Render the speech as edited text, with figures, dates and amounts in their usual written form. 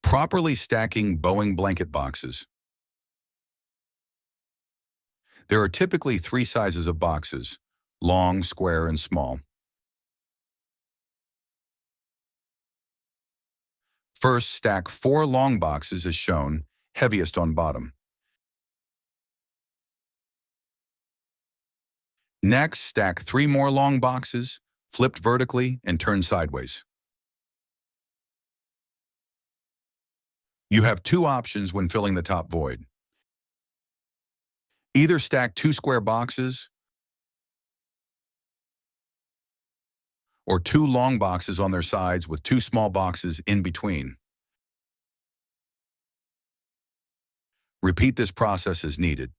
Properly stacking Boeing blanket boxes. There are typically three sizes of boxes: long, square, and small. First, stack 4 long boxes as shown, heaviest on bottom. Next, stack 3 more long boxes, flipped vertically and turned sideways. You have two options when filling the top void. Either stack 2 square boxes or 2 long boxes on their sides with 2 small boxes in between. Repeat this process as needed.